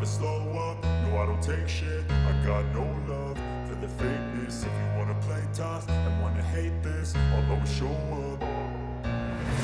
slow up, no I don't take shit. I got no love for the fakeness. If you wanna play tough and wanna hate this, I'll always show up.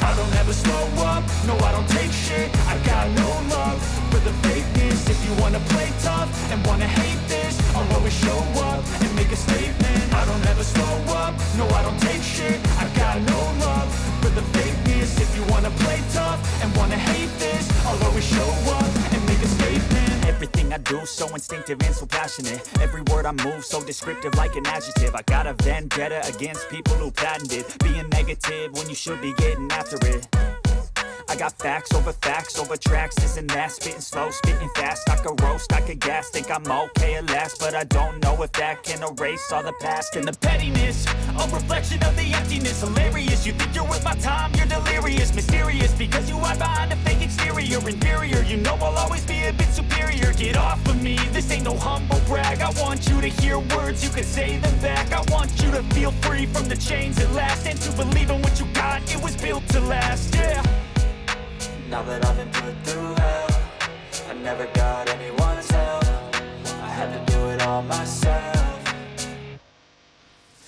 I don't ever slow up, no I don't take shit. I got no love for the fakeness. If you wanna play tough and wanna hate this, I'll always show up and make a statement. I don't ever slow up, no I don't take shit. I got no love for the fakeness. If you wanna play tough and wanna hate this, I'll always show up and make a statement. Everything I do so instinctive and so passionate. Every word I move so descriptive like an adjective. I got a vendetta against people who patented being negative when you should be getting after it. I got facts over tracks, this and that. Spitting slow, spitting fast. I could roast, I could gas. Think I'm okay at last, but I don't know if that can erase all the past. And the pettiness, a reflection of the emptiness. Hilarious, you think you're worth my time, you're delirious. Mysterious, because you hide behind a fake exterior. Inferior, you know I'll always be a bit superior. Get off of me, this ain't no humble brag. I want you to hear words, you can say them back. I want you to feel free from the chains at last, and to believe in what you got, it was built to last, yeah. Now that I've been put through hell, I never got anyone's help. I had to do it all myself.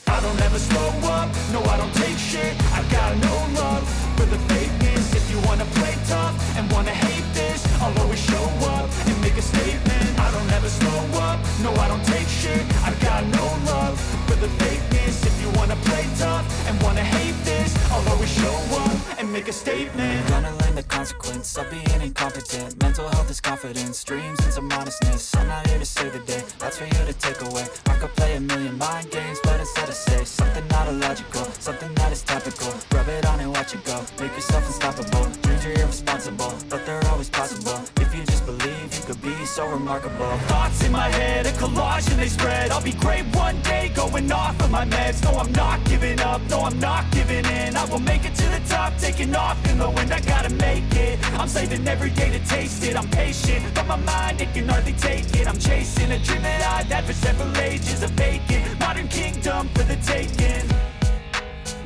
I don't ever slow up, no I don't take shit. I got no love for the fakeness. If you wanna play tough and wanna hate this, I'll always show up and make a statement. I don't ever slow up, no I don't take shit. I got no love for the fakeness. If you wanna play tough and wanna hate this, I'll always show up and make a statement. Gonna learn the consequence of being incompetent. Mental health is confidence, dreams and some honestness. I'm not here to save the day, that's for you to take away. I could play a million mind games, but instead I say something not illogical, something that is topical. Rub it on and watch it go, make yourself unstoppable. Dreams are irresponsible, but they're always possible. If you just believe, you could be so remarkable. Thoughts in my head, a collage and they spread. I'll be great one day, going off of my meds. No, I'm not giving up, no, I'm not giving in. I will make it to the top, taking off in the wind. I gotta make it, I'm saving every day to taste it. I'm patient, but my mind, it can hardly take it. I'm chasing a dream that I've had for several ages. A vacant, modern kingdom for the taking.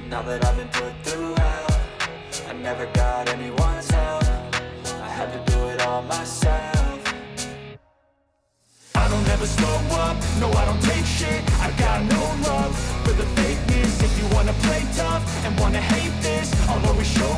Now that I've been put through hell, I never got anyone's help. I had to do it all myself. I don't ever slow up, no I don't take shit. I got no love for the fakeness. If you wanna play tough and wanna hate this, I'll always show